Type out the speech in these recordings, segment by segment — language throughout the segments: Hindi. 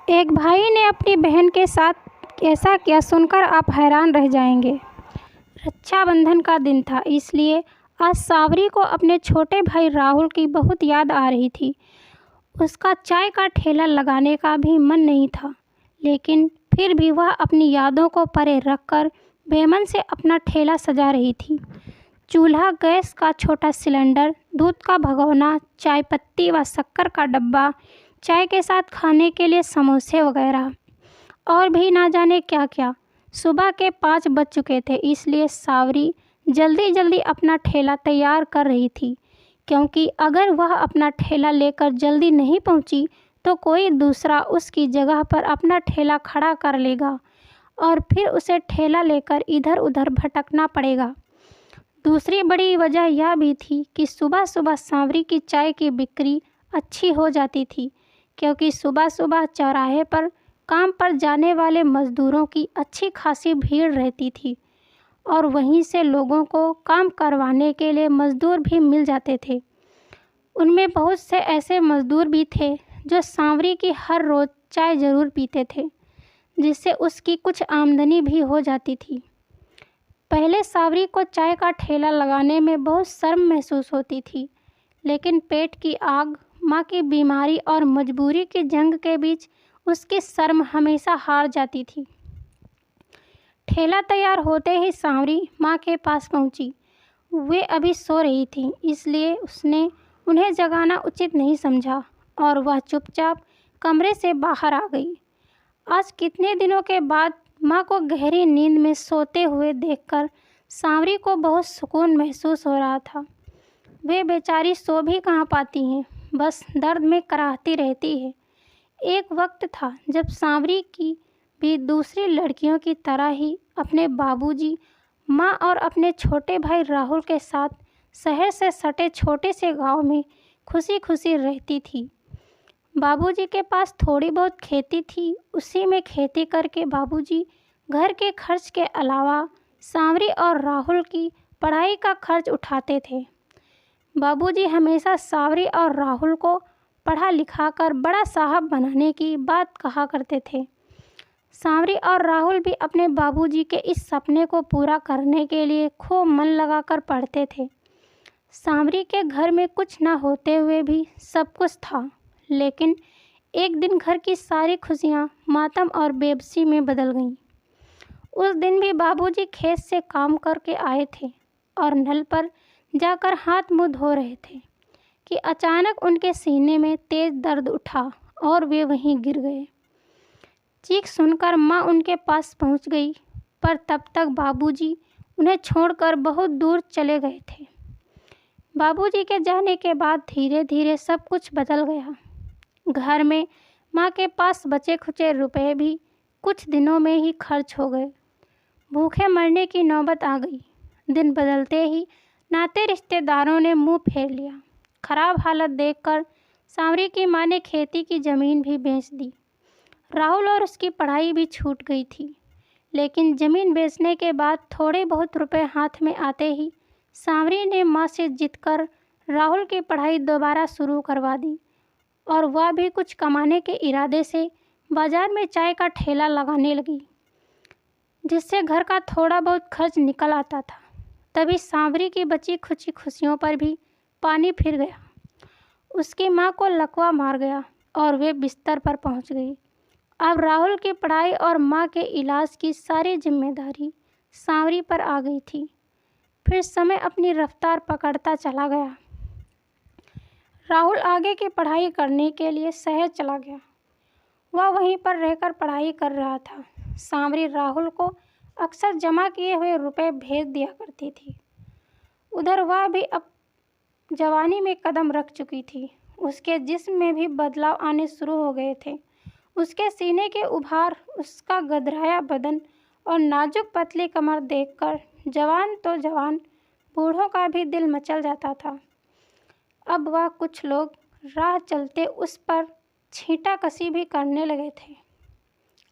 एक भाई ने अपनी बहन के साथ ऐसा किया सुनकर आप हैरान रह जाएंगे। रक्षाबंधन का दिन था, इसलिए आज सावरी को अपने छोटे भाई राहुल की बहुत याद आ रही थी। उसका चाय का ठेला लगाने का भी मन नहीं था, लेकिन फिर भी वह अपनी यादों को परे रखकर बेमन से अपना ठेला सजा रही थी। चूल्हा, गैस का छोटा सिलेंडर, दूध का भगोना, चाय पत्ती व शक्कर का डब्बा, चाय के साथ खाने के लिए समोसे वगैरह और भी ना जाने क्या क्या। सुबह के 5 बज चुके थे, इसलिए सावरी जल्दी जल्दी अपना ठेला तैयार कर रही थी, क्योंकि अगर वह अपना ठेला लेकर जल्दी नहीं पहुंची तो कोई दूसरा उसकी जगह पर अपना ठेला खड़ा कर लेगा और फिर उसे ठेला लेकर इधर उधर भटकना पड़ेगा। दूसरी बड़ी वजह यह भी थी कि सुबह सुबह सांवरी की चाय की बिक्री अच्छी हो जाती थी, क्योंकि सुबह सुबह चौराहे पर काम पर जाने वाले मज़दूरों की अच्छी खासी भीड़ रहती थी और वहीं से लोगों को काम करवाने के लिए मज़दूर भी मिल जाते थे। उनमें बहुत से ऐसे मज़दूर भी थे जो सांवरी की हर रोज़ चाय ज़रूर पीते थे, जिससे उसकी कुछ आमदनी भी हो जाती थी। पहले सावरी को चाय का ठेला लगाने में बहुत शर्म महसूस होती थी, लेकिन पेट की आग, माँ की बीमारी और मजबूरी की जंग के बीच उसकी शर्म हमेशा हार जाती थी। ठेला तैयार होते ही सांवरी माँ के पास पहुँची। वे अभी सो रही थीं, इसलिए उसने उन्हें जगाना उचित नहीं समझा और वह चुपचाप कमरे से बाहर आ गई। आज कितने दिनों के बाद माँ को गहरी नींद में सोते हुए देखकर सांवरी को बहुत सुकून महसूस हो रहा था। वे बेचारी सो भी कहाँ पाती हैं, बस दर्द में कराहती रहती है। एक वक्त था जब सांवरी की भी दूसरी लड़कियों की तरह ही अपने बाबूजी, माँ और अपने छोटे भाई राहुल के साथ शहर से सटे छोटे से गांव में खुशी खुशी रहती थी। बाबूजी के पास थोड़ी बहुत खेती थी, उसी में खेती करके बाबूजी घर के खर्च के अलावा सांवरी और राहुल की पढ़ाई का खर्च उठाते थे। बाबूजी हमेशा सांवरी और राहुल को पढ़ा लिखा कर बड़ा साहब बनाने की बात कहा करते थे। सांवरी और राहुल भी अपने बाबूजी के इस सपने को पूरा करने के लिए खूब मन लगाकर पढ़ते थे। सांवरी के घर में कुछ न होते हुए भी सब कुछ था, लेकिन एक दिन घर की सारी खुशियाँ मातम और बेबसी में बदल गईं। उस दिन भी बाबूजी खेत से काम करके आए थे और नल पर जाकर हाथ मुँह धो रहे थे कि अचानक उनके सीने में तेज दर्द उठा और वे वहीं गिर गए। चीख सुनकर माँ उनके पास पहुँच गई, पर तब तक बाबूजी उन्हें छोड़कर बहुत दूर चले गए थे। बाबूजी के जाने के बाद धीरे धीरे सब कुछ बदल गया। घर में माँ के पास बचे खुचे रुपए भी कुछ दिनों में ही खर्च हो गए। भूखे मरने की नौबत आ गई। दिन बदलते ही नाते रिश्तेदारों ने मुंह फेर लिया। खराब हालत देखकर सांवरी की माँ ने खेती की ज़मीन भी बेच दी। राहुल और उसकी पढ़ाई भी छूट गई थी, लेकिन ज़मीन बेचने के बाद थोड़े बहुत रुपए हाथ में आते ही सांवरी ने माँ से जिद कर राहुल की पढ़ाई दोबारा शुरू करवा दी और वह भी कुछ कमाने के इरादे से बाज़ार में चाय का ठेला लगाने लगी, जिससे घर का थोड़ा बहुत खर्च निकल आता था। तभी सांवरी की बची खुची खुशियों पर भी पानी फिर गया। उसकी माँ को लकवा मार गया और वे बिस्तर पर पहुँच गई। अब राहुल की पढ़ाई और माँ के इलाज की सारी जिम्मेदारी सांवरी पर आ गई थी। फिर समय अपनी रफ्तार पकड़ता चला गया। राहुल आगे की पढ़ाई करने के लिए शहर चला गया। वह वहीं पर रहकर पढ़ाई कर रहा था। सांवरी राहुल को अक्सर जमा किए हुए रुपए भेज दिया करती थी। उधर वह भी अब जवानी में कदम रख चुकी थी। उसके जिस्म में भी बदलाव आने शुरू हो गए थे। उसके सीने के उभार, उसका गदराया बदन और नाजुक पतली कमर देखकर जवान तो जवान, बूढ़ों का भी दिल मचल जाता था। अब वह कुछ लोग राह चलते उस पर छींटाकशी भी करने लगे थे,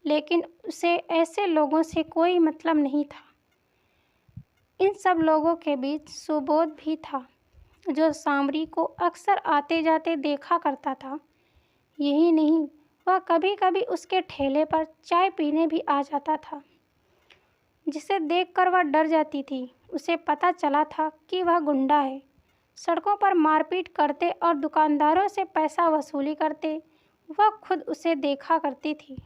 लेकिन उसे ऐसे लोगों से कोई मतलब नहीं था। इन सब लोगों के बीच सुबोध भी था, जो सांवरी को अक्सर आते जाते देखा करता था। यही नहीं, वह कभी कभी उसके ठेले पर चाय पीने भी आ जाता था, जिसे देखकर वह डर जाती थी। उसे पता चला था कि वह गुंडा है, सड़कों पर मारपीट करते और दुकानदारों से पैसा वसूली करते वह खुद उसे देखा करती थी।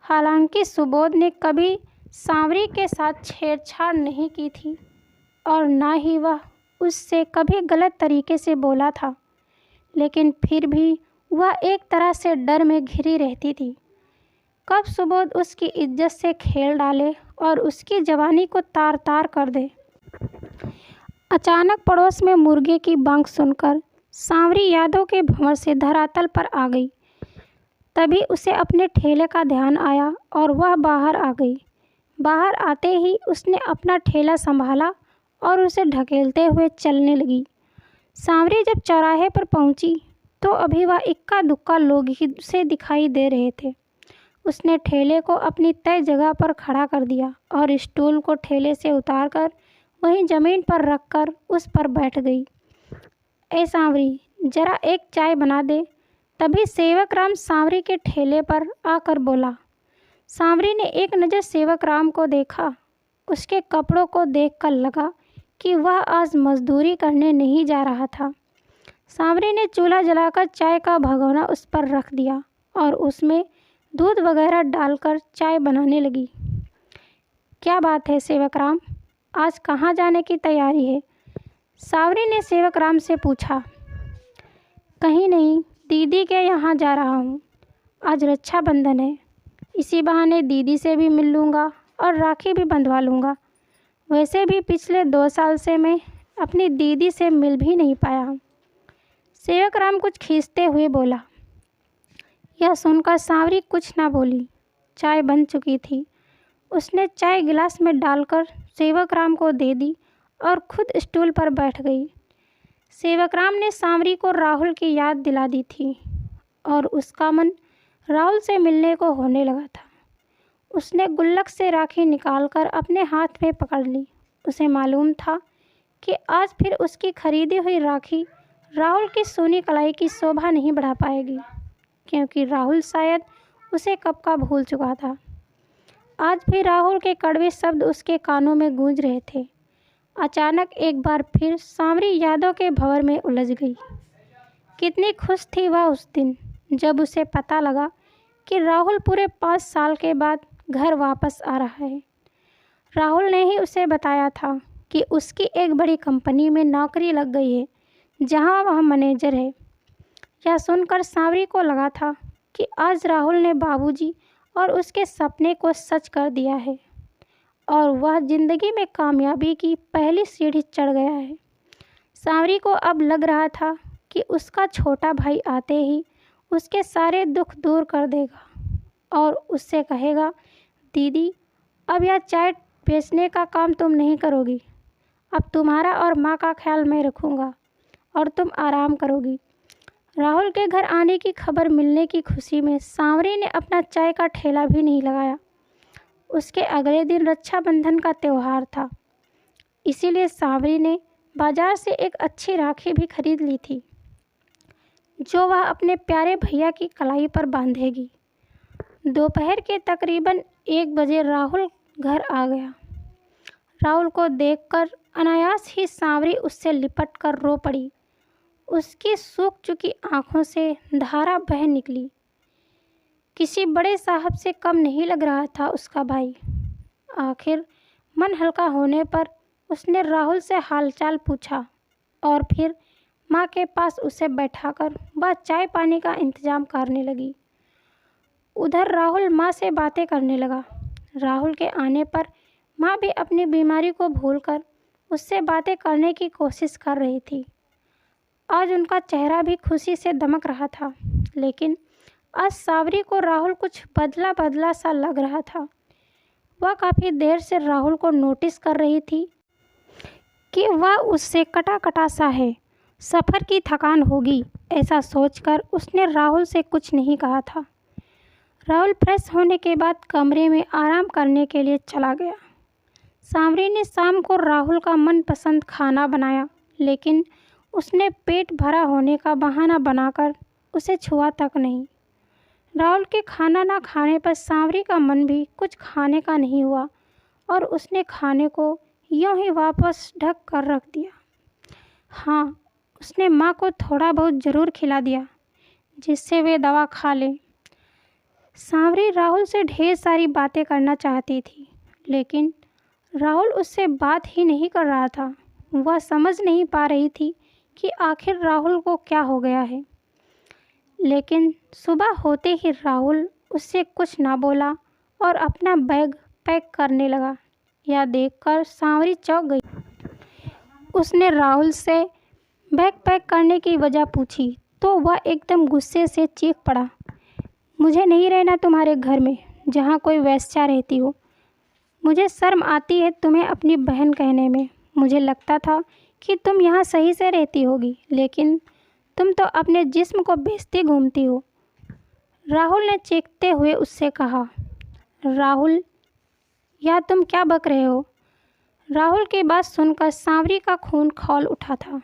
हालांकि सुबोध ने कभी सांवरी के साथ छेड़छाड़ नहीं की थी और ना ही वह उससे कभी गलत तरीके से बोला था, लेकिन फिर भी वह एक तरह से डर में घिरी रहती थी। कब सुबोध उसकी इज्जत से खेल डाले और उसकी जवानी को तार तार कर दे। अचानक पड़ोस में मुर्गे की बांग सुनकर सांवरी यादव के भंवर से धरातल पर आ गई। तभी उसे अपने ठेले का ध्यान आया और वह बाहर आ गई। बाहर आते ही उसने अपना ठेला संभाला और उसे ढकेलते हुए चलने लगी। सांवरी जब चौराहे पर पहुंची तो अभी वह इक्का दुक्का लोग ही उसे दिखाई दे रहे थे। उसने ठेले को अपनी तय जगह पर खड़ा कर दिया और स्टूल को ठेले से उतारकर वहीं ज़मीन पर रखकर उस पर बैठ गई। ए सांवरी, जरा एक चाय बना दे। तभी सेवक राम सांवरी के ठेले पर आकर बोला। सांवरी ने एक नज़र सेवक राम को देखा। उसके कपड़ों को देखकर लगा कि वह आज मजदूरी करने नहीं जा रहा था। सांवरी ने चूल्हा जलाकर चाय का भगोना उस पर रख दिया और उसमें दूध वगैरह डालकर चाय बनाने लगी। क्या बात है सेवक राम, आज कहाँ जाने की तैयारी है? सांवरी ने सेवक राम से पूछा। कहीं नहीं, दीदी के यहाँ जा रहा हूँ। आज रक्षाबंधन है, इसी बहाने दीदी से भी मिल लूँगा और राखी भी बंधवा लूँगा। वैसे भी पिछले 2 साल से मैं अपनी दीदी से मिल भी नहीं पाया हूँ। सेवक राम कुछ खींचते हुए बोला। यह सुनकर सांवरी कुछ ना बोली। चाय बन चुकी थी। उसने चाय गिलास में डालकर सेवक राम को दे दी और खुद स्टूल पर बैठ गई। सेवक राम ने सांवरी को राहुल की याद दिला दी थी और उसका मन राहुल से मिलने को होने लगा था। उसने गुल्लक से राखी निकालकर अपने हाथ में पकड़ ली। उसे मालूम था कि आज फिर उसकी खरीदी हुई राखी राहुल की सोनी कलाई की शोभा नहीं बढ़ा पाएगी, क्योंकि राहुल शायद उसे कब का भूल चुका था। आज भी राहुल के कड़वे शब्द उसके कानों में गूंज रहे थे। अचानक एक बार फिर सांवरी यादों के भंवर में उलझ गई। कितनी खुश थी वह उस दिन जब उसे पता लगा कि राहुल पूरे 5 साल के बाद घर वापस आ रहा है। राहुल ने ही उसे बताया था कि उसकी एक बड़ी कंपनी में नौकरी लग गई है, जहां वह मैनेजर है। यह सुनकर सांवरी को लगा था कि आज राहुल ने बाबूजी और उसके सपने को सच कर दिया है और वह जिंदगी में कामयाबी की पहली सीढ़ी चढ़ गया है। सांवरी को अब लग रहा था कि उसका छोटा भाई आते ही उसके सारे दुख दूर कर देगा और उससे कहेगा, दीदी अब यह चाय बेचने का काम तुम नहीं करोगी, अब तुम्हारा और माँ का ख्याल मैं रखूँगा और तुम आराम करोगी। राहुल के घर आने की खबर मिलने की खुशी में सांवरी ने अपना चाय का ठेला भी नहीं लगाया। उसके अगले दिन रक्षाबंधन का त्यौहार था, इसीलिए सांवरी ने बाजार से एक अच्छी राखी भी खरीद ली थी, जो वह अपने प्यारे भैया की कलाई पर बांधेगी। दोपहर के तकरीबन 1 बजे राहुल घर आ गया। राहुल को देखकर अनायास ही सांवरी उससे लिपट कर रो पड़ी। उसकी सूख चुकी आंखों से धारा बह निकली। किसी बड़े साहब से कम नहीं लग रहा था उसका भाई। आखिर मन हल्का होने पर उसने राहुल से हालचाल पूछा और फिर माँ के पास उसे बैठाकर वह चाय पानी का इंतजाम करने लगी। उधर राहुल माँ से बातें करने लगा। राहुल के आने पर माँ भी अपनी बीमारी को भूलकर उससे बातें करने की कोशिश कर रही थी। आज उनका चेहरा भी खुशी से दमक रहा था, लेकिन आज सांवरी को राहुल कुछ बदला बदला सा लग रहा था। वह काफ़ी देर से राहुल को नोटिस कर रही थी कि वह उससे कटा कटा सा है। सफ़र की थकान होगी, ऐसा सोचकर उसने राहुल से कुछ नहीं कहा था। राहुल फ्रेश होने के बाद कमरे में आराम करने के लिए चला गया। सांवरी ने शाम को राहुल का मनपसंद खाना बनाया, लेकिन उसने पेट भरा होने का बहाना बनाकर उसे छुआ तक नहीं। राहुल के खाना ना खाने पर सांवरी का मन भी कुछ खाने का नहीं हुआ और उसने खाने को यूं ही वापस ढक कर रख दिया। हाँ, उसने माँ को थोड़ा बहुत ज़रूर खिला दिया जिससे वे दवा खा लें। सांवरी राहुल से ढेर सारी बातें करना चाहती थी, लेकिन राहुल उससे बात ही नहीं कर रहा था। वह समझ नहीं पा रही थी कि आखिर राहुल को क्या हो गया है। लेकिन सुबह होते ही राहुल उससे कुछ ना बोला और अपना बैग पैक करने लगा। यह देखकर सांवरी चौंक गई। उसने राहुल से बैग पैक करने की वजह पूछी तो वह एकदम गुस्से से चीख पड़ा, मुझे नहीं रहना तुम्हारे घर में जहाँ कोई वेश्या रहती हो। मुझे शर्म आती है तुम्हें अपनी बहन कहने में। मुझे लगता था कि तुम यहाँ सही से रहती होगी, लेकिन तुम तो अपने जिस्म को बेचती घूमती हो। राहुल ने चीखते हुए उससे कहा। राहुल, या तुम क्या बक रहे हो? राहुल की बात सुनकर सांवरी का खून खौल उठा था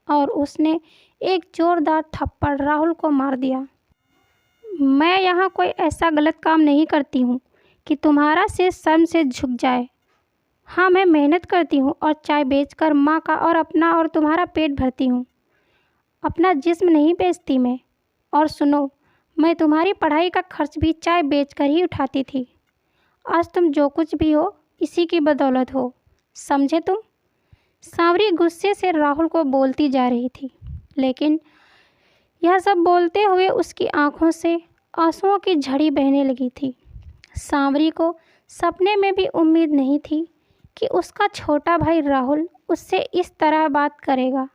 और उसने एक जोरदार थप्पड़ राहुल को मार दिया। मैं यहाँ कोई ऐसा गलत काम नहीं करती हूँ कि तुम्हारा सिर शर्म से झुक जाए। हाँ, मैं मेहनत करती हूँ और चाय बेचकर माँ का और अपना और तुम्हारा पेट भरती हूँ। अपना जिस्म नहीं बेचती मैं। और सुनो, मैं तुम्हारी पढ़ाई का खर्च भी चाय बेचकर ही उठाती थी। आज तुम जो कुछ भी हो इसी की बदौलत हो, समझे तुम? सांवरी गुस्से से राहुल को बोलती जा रही थी, लेकिन यह सब बोलते हुए उसकी आंखों से आंसुओं की झड़ी बहने लगी थी। सांवरी को सपने में भी उम्मीद नहीं थी कि उसका छोटा भाई राहुल उससे इस तरह बात करेगा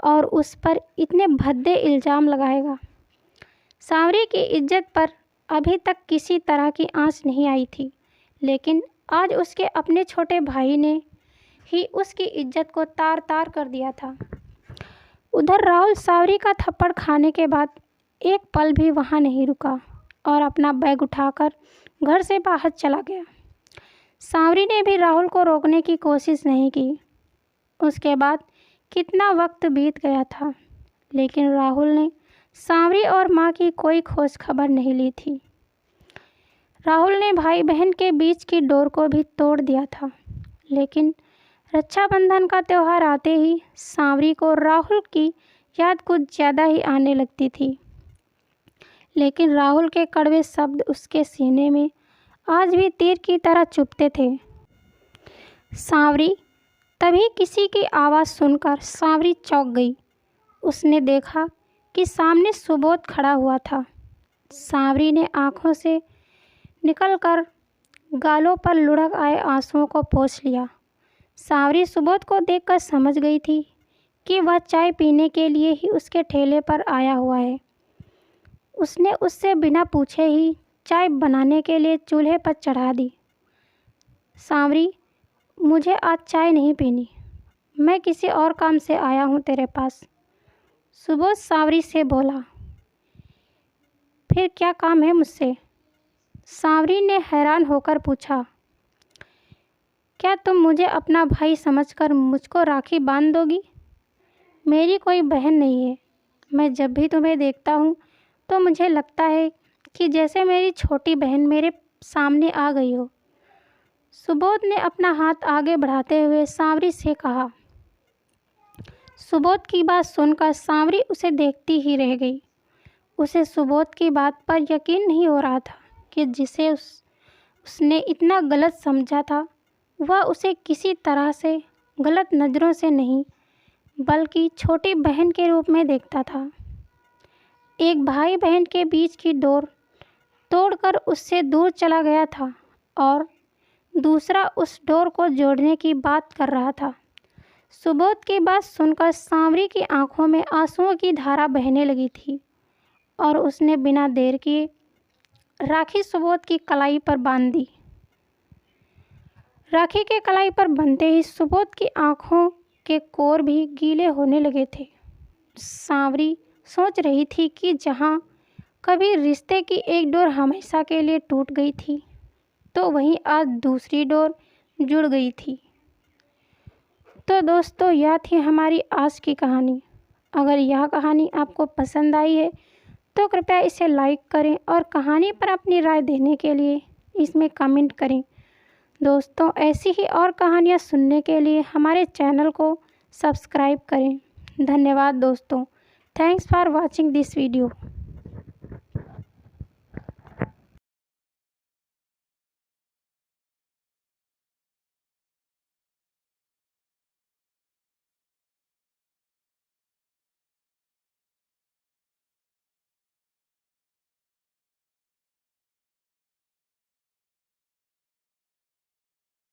और उस पर इतने भद्दे इल्ज़ाम लगाएगा। सांवरी की इज्जत पर अभी तक किसी तरह की आंच नहीं आई थी, लेकिन आज उसके अपने छोटे भाई ने ही उसकी इज्जत को तार तार कर दिया था। उधर राहुल सांवरी का थप्पड़ खाने के बाद एक पल भी वहाँ नहीं रुका और अपना बैग उठाकर घर से बाहर चला गया। सांवरी ने भी राहुल को रोकने की कोशिश नहीं की। उसके बाद कितना वक्त बीत गया था, लेकिन राहुल ने सांवरी और माँ की कोई खोज खबर नहीं ली थी। राहुल ने भाई बहन के बीच की डोर को भी तोड़ दिया था, लेकिन रक्षाबंधन का त्यौहार आते ही सांवरी को राहुल की याद कुछ ज़्यादा ही आने लगती थी। लेकिन राहुल के कड़वे शब्द उसके सीने में आज भी तीर की तरह चुभते थे। सांवरी, तभी किसी की आवाज़ सुनकर सांवरी चौंक गई। उसने देखा कि सामने सुबोध खड़ा हुआ था। सांवरी ने आंखों से निकलकर गालों पर लुढ़क आए आंसुओं को पोंछ लिया। सांवरी सुबोध को देखकर समझ गई थी कि वह चाय पीने के लिए ही उसके ठेले पर आया हुआ है। उसने उससे बिना पूछे ही चाय बनाने के लिए चूल्हे पर चढ़ा दी। सांवरी, मुझे आज चाय नहीं पीनी, मैं किसी और काम से आया हूँ तेरे पास। सुबोध सांवरी से बोला। फिर क्या काम है मुझसे? सांवरी ने हैरान होकर पूछा। क्या तुम मुझे अपना भाई समझकर मुझको राखी बांध दोगी? मेरी कोई बहन नहीं है। मैं जब भी तुम्हें देखता हूँ तो मुझे लगता है कि जैसे मेरी छोटी बहन मेरे सामने आ गई हो। सुबोध ने अपना हाथ आगे बढ़ाते हुए सांवरी से कहा। सुबोध की बात सुनकर सांवरी उसे देखती ही रह गई। उसे सुबोध की बात पर यकीन नहीं हो रहा था कि जिसे उसने इतना गलत समझा था वह उसे किसी तरह से गलत नज़रों से नहीं बल्कि छोटी बहन के रूप में देखता था। एक भाई बहन के बीच की डोर तोड़कर उससे दूर चला गया था और दूसरा उस डोर को जोड़ने की बात कर रहा था। सुबोध की बात सुनकर सांवरी की आंखों में आंसुओं की धारा बहने लगी थी और उसने बिना देर किए राखी सुबोध की कलाई पर बांध दी। राखी के कलाई पर बंधते ही सुबोध की आंखों के कोर भी गीले होने लगे थे। सांवरी सोच रही थी कि जहाँ कभी रिश्ते की एक डोर हमेशा के लिए टूट गई थी, तो वहीं आज दूसरी डोर जुड़ गई थी। तो दोस्तों, यह थी हमारी आज की कहानी। अगर यह कहानी आपको पसंद आई है तो कृपया इसे लाइक करें और कहानी पर अपनी राय देने के लिए इसमें कमेंट करें। दोस्तों, ऐसी ही और कहानियाँ सुनने के लिए हमारे चैनल को सब्सक्राइब करें। धन्यवाद दोस्तों। Thanks for watching this video.